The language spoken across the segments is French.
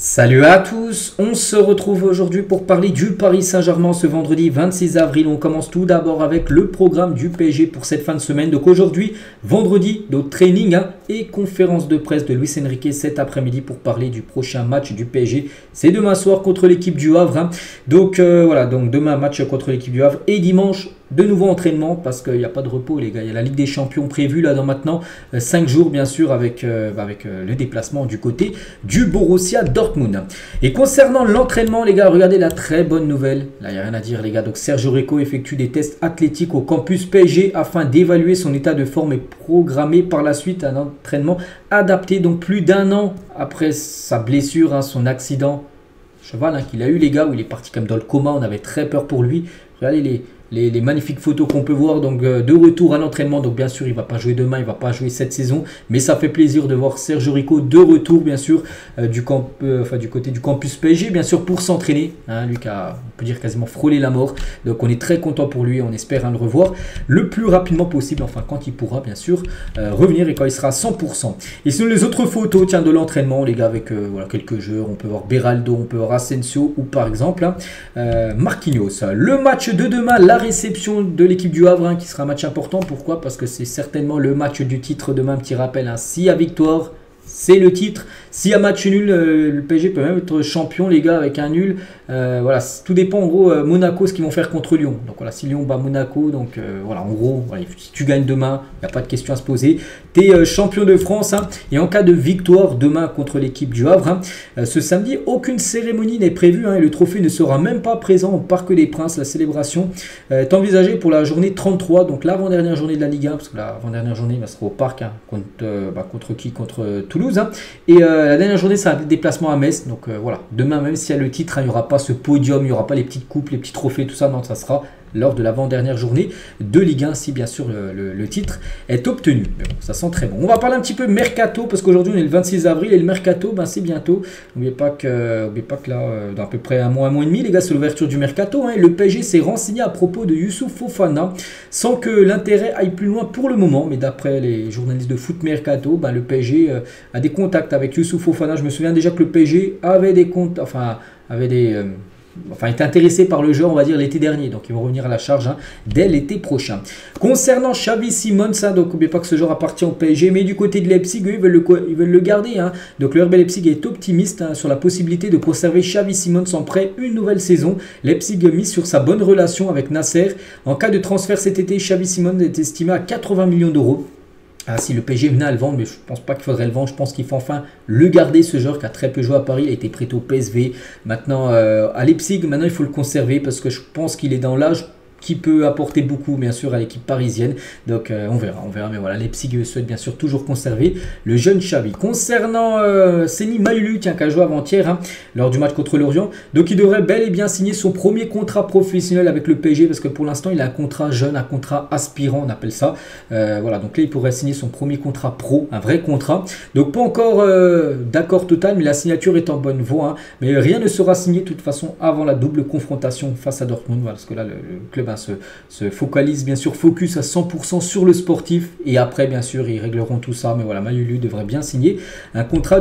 Salut à tous, on se retrouve aujourd'hui pour parler du Paris Saint-Germain ce vendredi 26 avril. On commence tout d'abord avec le programme du PSG pour cette fin de semaine. Donc aujourd'hui, vendredi, donc training et conférence de presse de Luis Enrique cet après-midi pour parler du prochain match du PSG. C'est demain soir contre l'équipe du Havre. Donc voilà, donc demain match contre l'équipe du Havre et dimanche de nouveau entraînement parce qu'il n'y a pas de repos les gars. Il y a la Ligue des Champions prévue là dans maintenant 5 jours bien sûr avec le déplacement du côté du Borussia Dortmund. Et concernant l'entraînement les gars, regardez la très bonne nouvelle. Là il n'y a rien à dire les gars. Donc Sergio Rico effectue des tests athlétiques au campus PSG afin d'évaluer son état de forme et programmer par la suite un entraînement adapté. Donc plus d'un an après sa blessure, son accident cheval qu'il a eu les gars, où il est parti comme dans le coma, on avait très peur pour lui. Regardez les magnifiques photos qu'on peut voir donc de retour à l'entraînement. Donc bien sûr il ne va pas jouer demain, il ne va pas jouer cette saison, mais ça fait plaisir de voir Sergio Rico de retour bien sûr du côté du campus PSG bien sûr pour s'entraîner, lui qui a on peut dire quasiment frôlé la mort. Donc on est très content pour lui, on espère le revoir le plus rapidement possible, enfin quand il pourra bien sûr revenir et quand il sera à 100%. Et sinon les autres photos de l'entraînement les gars avec voilà, quelques joueurs, on peut voir Beraldo, on peut voir Asensio ou par exemple Marquinhos. Le match de demain, la réception de l'équipe du Havre qui sera un match important. Pourquoi? Parce que c'est certainement le match du titre demain. Petit rappel, s'il y a victoire, c'est le titre. S'il y a match nul, le PSG peut même être champion les gars avec un nul. Voilà, tout dépend en gros Monaco ce qu'ils vont faire contre Lyon. Donc voilà, si Lyon bat Monaco, donc voilà, en gros, voilà, si tu gagnes demain, il n'y a pas de question à se poser. Tu es champion de France et en cas de victoire demain contre l'équipe du Havre, ce samedi, aucune cérémonie n'est prévue et le trophée ne sera même pas présent au Parc des Princes. La célébration est envisagée pour la journée 33, donc l'avant-dernière journée de la Ligue 1, parce que l'avant-dernière journée sera au Parc contre qui? Contre Toulouse. Et la dernière journée, c'est un déplacement à Metz. Donc voilà, demain, même s'il y a le titre, il n'y aura pas ce podium, il n'y aura pas les petites coupes, les petits trophées, tout ça. Non, ça sera lors de l'avant-dernière journée de Ligue 1, si bien sûr le titre est obtenu. Mais bon, ça sent très bon. On va parler un petit peu mercato, parce qu'aujourd'hui on est le 26 avril et le mercato, c'est bientôt. N'oubliez pas que là, dans à peu près un mois et demi, les gars, c'est l'ouverture du mercato. Le PSG s'est renseigné à propos de Youssouf Fofana, sans que l'intérêt aille plus loin pour le moment. Mais d'après les journalistes de Foot Mercato, le PSG a des contacts avec Youssouf Fofana. Je me souviens déjà que le PSG avait des comptes, était intéressé par le jeu, on va dire, l'été dernier. Donc, ils vont revenir à la charge dès l'été prochain. Concernant Xavi Simons, donc n'oubliez pas que ce joueur appartient au PSG, mais du côté de Leipzig, eux, ils veulent le garder. Donc, le RB Leipzig est optimiste sur la possibilité de conserver Xavi Simons en prêt une nouvelle saison. Leipzig mise sur sa bonne relation avec Nasser. En cas de transfert cet été, Xavi Simons est estimé à 80 millions d'euros. Si le PSG venait à le vendre, mais je ne pense pas qu'il faudrait le vendre, je pense qu'il faut enfin le garder, ce joueur qui a très peu joué à Paris, il a été prêté au PSV, maintenant à Leipzig, maintenant il faut le conserver parce que je pense qu'il est dans l'âge qui peut apporter beaucoup bien sûr à l'équipe parisienne. Donc on verra, mais voilà, Leipzig souhaite bien sûr toujours conserver le jeune Xavi. Concernant Seny Mayulu qui a joué avant-hier lors du match contre Lorient, donc il devrait bel et bien signer son premier contrat professionnel avec le PSG parce que pour l'instant il a un contrat jeune, un contrat aspirant on appelle ça. Voilà, donc là il pourrait signer son premier contrat pro, un vrai contrat. Donc pas encore d'accord total, mais la signature est en bonne voie. Mais rien ne sera signé de toute façon avant la double confrontation face à Dortmund, voilà, parce que là le club se focalise bien sûr, focus à 100% sur le sportif et après bien sûr ils régleront tout ça. Mais voilà, Mayulu devrait bien signer un contrat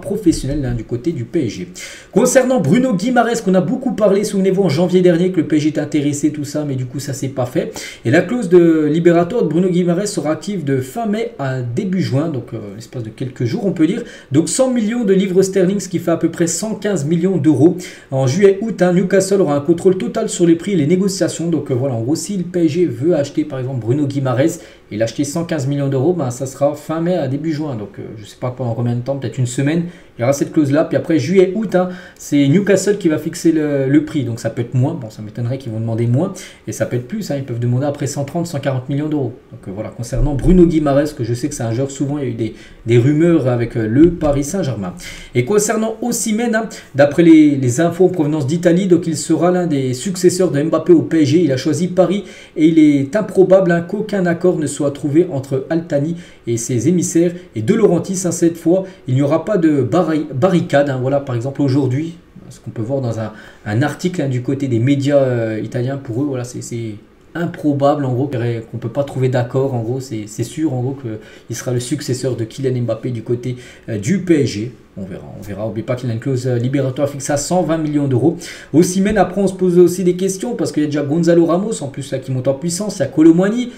professionnel du côté du PSG. Concernant Bruno Guimaraes qu'on a beaucoup parlé, souvenez-vous en janvier dernier que le PSG est intéressé tout ça, mais du coup ça s'est pas fait. Et la clause de libératoire de Bruno Guimaraes sera active de fin mai à début juin, donc l'espace de quelques jours on peut dire. Donc 100 millions de livres sterling, ce qui fait à peu près 115 millions d'euros. En juillet-août, Newcastle aura un contrôle total sur les prix et les négociations. Donc voilà, en gros, si le PSG veut acheter par exemple Bruno Guimaraes et l'acheter 115 millions d'euros, ça sera fin mai à début juin. Donc je ne sais pas pendant combien de temps, peut-être une semaine, il y aura cette clause là. Puis après juillet, août, c'est Newcastle qui va fixer le prix. Donc ça peut être moins, bon ça m'étonnerait qu'ils vont demander moins. Et ça peut être plus, ils peuvent demander après 130, 140 millions d'euros. Donc voilà, concernant Bruno Guimaraes, que je sais que c'est un joueur, souvent il y a eu des rumeurs avec le Paris Saint-Germain. Et concernant Osimhen, d'après les infos en provenance d'Italie, donc il sera l'un des successeurs de Mbappé au PSG. Il a choisi Paris et il est improbable qu'aucun accord ne soit trouvé entre Altani et ses émissaires et De Laurentiis. Cette fois, il n'y aura pas de barricade. Voilà, par exemple aujourd'hui, ce qu'on peut voir dans un article du côté des médias italiens, pour eux, voilà, c'est improbable en gros, qu'on peut pas trouver d'accord en gros, c'est sûr en gros qu'il sera le successeur de Kylian Mbappé du côté du PSG. On verra. N'oubliez pas qu'il a une clause libératoire fixée à 120 millions d'euros. Osimhen, après on se pose aussi des questions parce qu'il y a déjà Gonzalo Ramos en plus là qui monte en puissance, il y a Kolo Muani.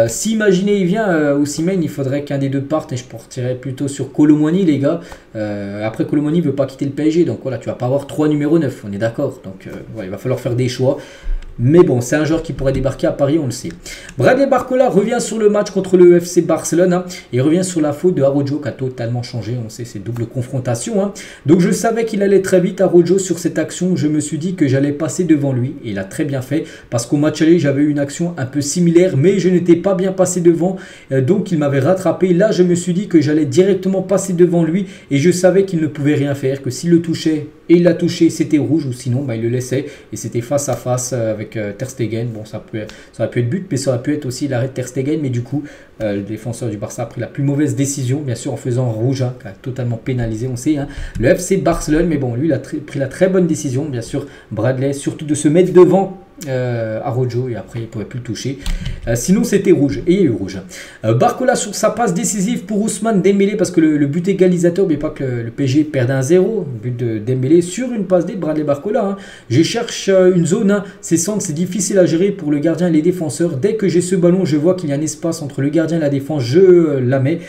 Si imaginez il vient Osimhen, il faudrait qu'un des deux parte et je partirais plutôt sur Kolo Muani les gars. Après Kolo Muani ne veut pas quitter le PSG, donc voilà, tu vas pas avoir 3 numéros 9, on est d'accord. Donc voilà, il va falloir faire des choix. Mais bon, c'est un joueur qui pourrait débarquer à Paris, on le sait. Bradley Barcola revient sur le match contre le FC Barcelone. Hein, et revient sur la faute de Araujo qui a totalement changé. On sait, c'est double confrontation. Hein. Donc je savais qu'il allait très vite, Araujo, sur cette action. Je me suis dit que j'allais passer devant lui. Et il a très bien fait. Parce qu'au match aller, j'avais eu une action un peu similaire. Mais je n'étais pas bien passé devant. Donc il m'avait rattrapé. Là, je me suis dit que j'allais directement passer devant lui. Et je savais qu'il ne pouvait rien faire. Que s'il le touchait et il l'a touché, c'était rouge. Ou sinon, bah, il le laissait. Et c'était face à face avec Ter Stegen. Bon, ça aurait pu être but, mais ça aurait pu être aussi l'arrêt de Ter Stegen. Mais du coup, le défenseur du Barça a pris la plus mauvaise décision, bien sûr, en faisant rouge, hein, qui a totalement pénalisé, on sait, hein, le FC Barcelone. Mais bon, lui, il a pris la très bonne décision, bien sûr, Bradley, surtout de se mettre devant Araujo, et après il ne pouvait plus le toucher. Sinon c'était rouge, et il y a eu rouge. Barcola sur sa passe décisive pour Ousmane Dembélé, parce que le but égalisateur, mais pas que le PSG perdait 1-0, le but de Dembélé sur une passe D de Bradley Barcola. Hein. Je cherche une zone, hein. Ces centres c'est difficile à gérer pour le gardien et les défenseurs. Dès que j'ai ce ballon, je vois qu'il y a un espace entre le gardien et la défense, je la mets.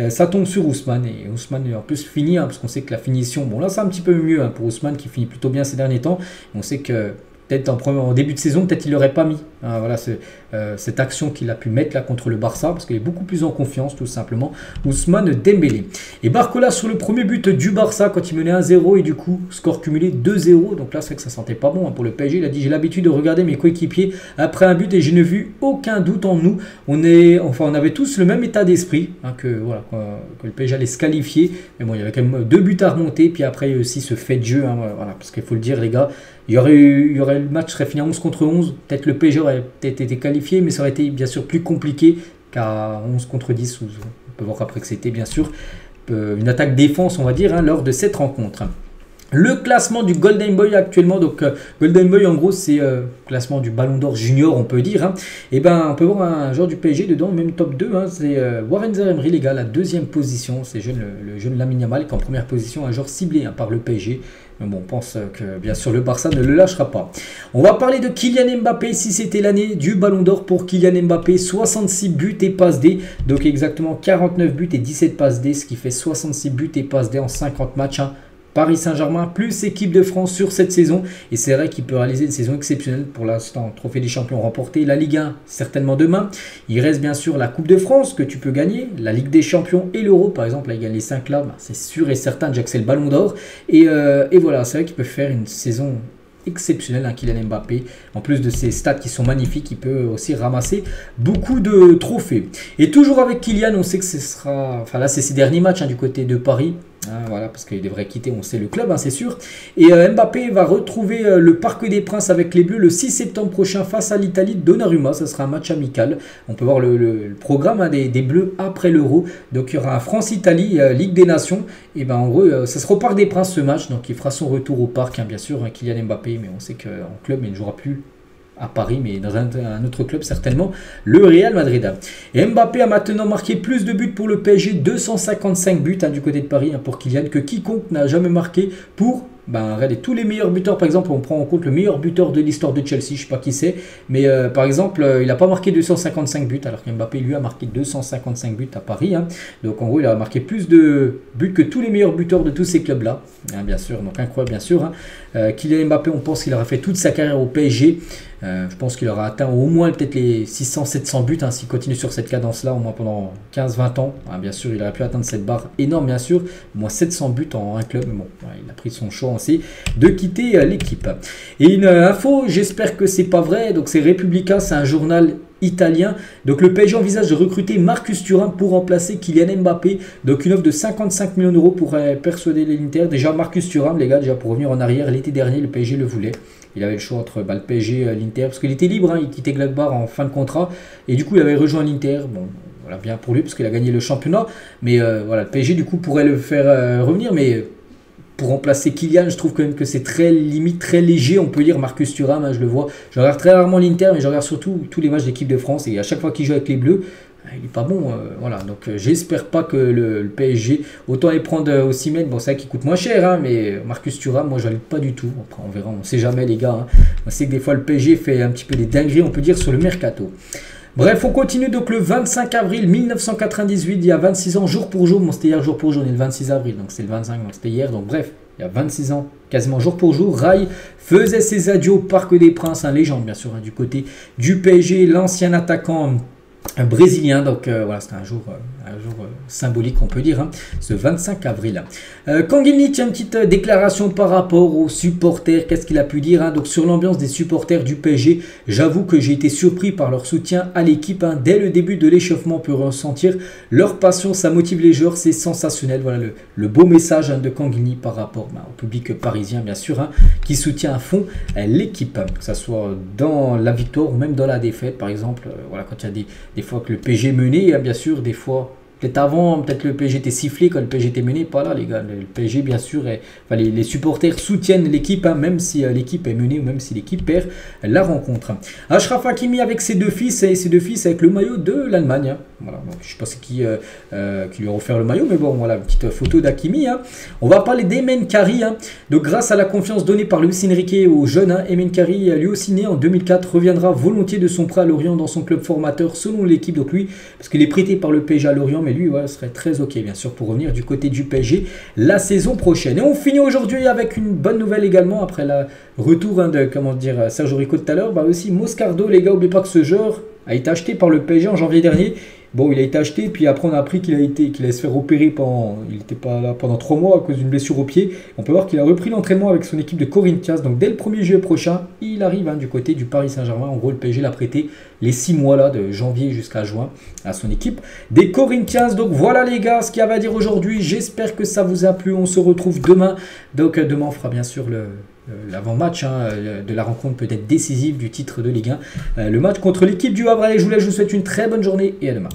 Ça tombe sur Ousmane, et Ousmane en plus finit, hein, parce qu'on sait que la finition, bon là c'est un petit peu mieux, hein, pour Ousmane qui finit plutôt bien ces derniers temps. On sait que peut-être en début de saison, peut-être il ne l'aurait pas mis. Hein, voilà, cette action qu'il a pu mettre là contre le Barça, parce qu'il est beaucoup plus en confiance, tout simplement. Ousmane Dembélé. Et Barcola sur le premier but du Barça, quand il menait 1-0, et du coup, score cumulé 2-0. Donc là, c'est vrai que ça sentait pas bon, hein, pour le PSG. Il a dit, j'ai l'habitude de regarder mes coéquipiers après un but, et je n'ai vu aucun doute en nous. On avait tous le même état d'esprit, hein, que le PSG allait se qualifier. Mais bon, il y avait quand même 2 buts à remonter. Puis après, il y a aussi ce fait de jeu, hein, voilà, parce qu'il faut le dire, les gars. Il y aurait le match serait fini à 11 contre 11. Peut-être le PSG aurait peut-être été qualifié, mais ça aurait été bien sûr plus compliqué qu'à 11 contre 10. On peut voir après que c'était bien sûr une attaque défense, on va dire, hein, lors de cette rencontre. Le classement du Golden Boy actuellement, donc Golden Boy en gros c'est classement du Ballon d'Or Junior, on peut dire. Hein. Et ben on peut voir un joueur du PSG dedans, même top 2, hein, c'est Warren Zaïre-Emery les gars, la 2e position, c'est le jeune Lamine Yamal qui est en première position, un joueur ciblé, hein, par le PSG. Mais bon, on pense que bien sûr le Barça ne le lâchera pas. On va parler de Kylian Mbappé, si c'était l'année du Ballon d'Or pour Kylian Mbappé, 66 buts et passes D, donc exactement 49 buts et 17 passes D, ce qui fait 66 buts et passes D en 50 matchs. Hein. Paris Saint-Germain plus équipe de France sur cette saison. Et c'est vrai qu'il peut réaliser une saison exceptionnelle pour l'instant. Trophée des champions remporté, la Ligue 1 certainement demain. Il reste bien sûr la Coupe de France que tu peux gagner, la Ligue des champions et l'Euro. Par exemple, là il gagne les 5 là, c'est sûr et certain déjà que c'est le Ballon d'Or. Et voilà, c'est vrai qu'il peut faire une saison exceptionnel, hein, Kylian Mbappé. En plus de ses stats qui sont magnifiques, il peut aussi ramasser beaucoup de trophées. Et toujours avec Kylian, on sait que ce sera... Enfin là, c'est ses derniers matchs, hein, du côté de Paris. Hein, voilà, parce qu'il devrait quitter, on sait, le club, hein, c'est sûr. Et Mbappé va retrouver le Parc des Princes avec les Bleus le 6 septembre prochain face à l'Italie de Donnarumma. Ce sera un match amical. On peut voir le programme, hein, des Bleus après l'Euro. Donc il y aura un France-Italie, Ligue des Nations. Et ben en gros, ça sera au Parc des Princes ce match. Donc il fera son retour au parc, hein, bien sûr, hein, Kylian Mbappé. Mais on sait qu'en club, il ne jouera plus à Paris, mais dans un autre club certainement, le Real Madrid. Et Mbappé a maintenant marqué plus de buts pour le PSG, 255 buts, hein, du côté de Paris, hein, pour Kylian, que quiconque n'a jamais marqué pour... regardez, tous les meilleurs buteurs, par exemple, on prend en compte le meilleur buteur de l'histoire de Chelsea, je ne sais pas qui c'est, mais par exemple, il n'a pas marqué 255 buts, alors qu'Mbappé, lui, a marqué 255 buts à Paris. Hein. Donc, en gros, il a marqué plus de buts que tous les meilleurs buteurs de tous ces clubs-là, hein, bien sûr, donc incroyable, bien sûr. Hein. Kylian Mbappé, on pense qu'il aura fait toute sa carrière au PSG. Je pense qu'il aura atteint au moins peut-être les 600-700 buts, hein, s'il continue sur cette cadence-là, au moins pendant 15-20 ans. Hein, bien sûr, il aurait pu atteindre cette barre énorme, bien sûr, au moins 700 buts en un club, mais bon, il a pris son choix aussi de quitter l'équipe. Et une info, j'espère que c'est pas vrai, donc c'est Repubblica, c'est un journal italien. Donc le PSG envisage de recruter Marcus Thuram pour remplacer Kylian Mbappé. Donc une offre de 55 millions d'euros pour persuader l'Inter. Déjà Marcus Thuram, les gars, déjà pour revenir en arrière, l'été dernier, le PSG le voulait. Il avait le choix entre le PSG et l'Inter, parce qu'il était libre, hein, il quittait Gladbach en fin de contrat. Et du coup, il avait rejoint l'Inter. Bon, voilà, bien pour lui, parce qu'il a gagné le championnat. Mais voilà, le PSG, du coup, pourrait le faire revenir. Mais pour remplacer Kylian. Je trouve quand même que c'est très limite, très léger, on peut dire. Marcus Thuram, hein, je le vois. Je regarde très rarement l'Inter, mais je regarde surtout tous les matchs d'équipe de France. Et à chaque fois qu'il joue avec les Bleus, il n'est pas bon. Voilà, donc j'espère pas que le PSG, autant les prendre Osimhen, bon c'est vrai qu'il coûte moins cher, hein, mais Marcus Thuram, moi je valide pas du tout. Après on verra, on sait jamais les gars. Hein. On sait que des fois le PSG fait un petit peu des dingueries, on peut dire, sur le mercato. Bref, on continue donc le 25 avril 1998, il y a 26 ans, jour pour jour. Bon, c'était hier jour pour jour, on est le 26 avril, donc c'est le 25, donc c'était hier. Donc bref, il y a 26 ans, quasiment jour pour jour, Rai faisait ses adieux au Parc des Princes, un légende bien sûr, hein, du côté du PSG, l'ancien attaquant brésilien. Donc voilà, c'était un jour symbolique, on peut dire, hein, ce 25 avril. Kangin, tiens, une petite déclaration par rapport aux supporters. Qu'est-ce qu'il a pu dire, hein, donc sur l'ambiance des supporters du PSG. J'avoue que j'ai été surpris par leur soutien à l'équipe, hein. Dès le début de l'échauffement, on peut ressentir leur passion, ça motive les joueurs, c'est sensationnel. Voilà le beau message, hein, de Kangin par rapport au public parisien, bien sûr, hein, qui soutient à fond l'équipe, hein, que ce soit dans la victoire ou même dans la défaite. Par exemple, voilà, quand il y a des fois que le PSG menait, hein, bien sûr, des fois peut-être avant, peut-être le PSG était sifflé quand le PSG était mené. Pas là, les gars. Le PSG, bien sûr, enfin, les supporters soutiennent l'équipe, hein, même si l'équipe est menée ou même si l'équipe perd la rencontre. Achraf Hakimi avec ses deux fils, et ses deux fils avec le maillot de l'Allemagne. Hein. Voilà, donc, je ne sais pas qui lui a offert le maillot, mais bon, voilà, une petite photo d'Hakimi. Hein. On va parler d'Emen Kari. Hein. Donc, grâce à la confiance donnée par Luis Enrique aux jeunes, hein, Emen Kari, lui aussi né en 2004, reviendra volontiers de son prêt à Lorient dans son club formateur, selon l'équipe. Donc, lui, parce qu'il est prêté par le PSG à Lorient, mais lui, ouais, serait très ok, bien sûr, pour revenir du côté du PSG la saison prochaine. Et on finit aujourd'hui avec une bonne nouvelle également, après le retour, hein, de, comment dire, Sergio Rico tout à l'heure. Bah aussi, Moscardo, les gars, n'oubliez pas que ce joueur a été acheté par le PSG en janvier dernier. Bon, il a été acheté, puis après on a appris qu'il allait se faire opérer il n'était pas là pendant 3 mois à cause d'une blessure au pied. On peut voir qu'il a repris l'entraînement avec son équipe de Corinthians. Donc dès le 1er juillet prochain, il arrive, hein, du côté du Paris Saint-Germain. En gros, le PSG l'a prêté les 6 mois là, de janvier jusqu'à juin, à son équipe des Corinthians. Donc voilà les gars, ce qu'il y avait à dire aujourd'hui. J'espère que ça vous a plu. On se retrouve demain. Donc demain, on fera bien sûr l'avant-match, hein, de la rencontre peut-être décisive du titre de Ligue 1. Le match contre l'équipe du Havre. Allez, je vous souhaite une très bonne journée et à demain.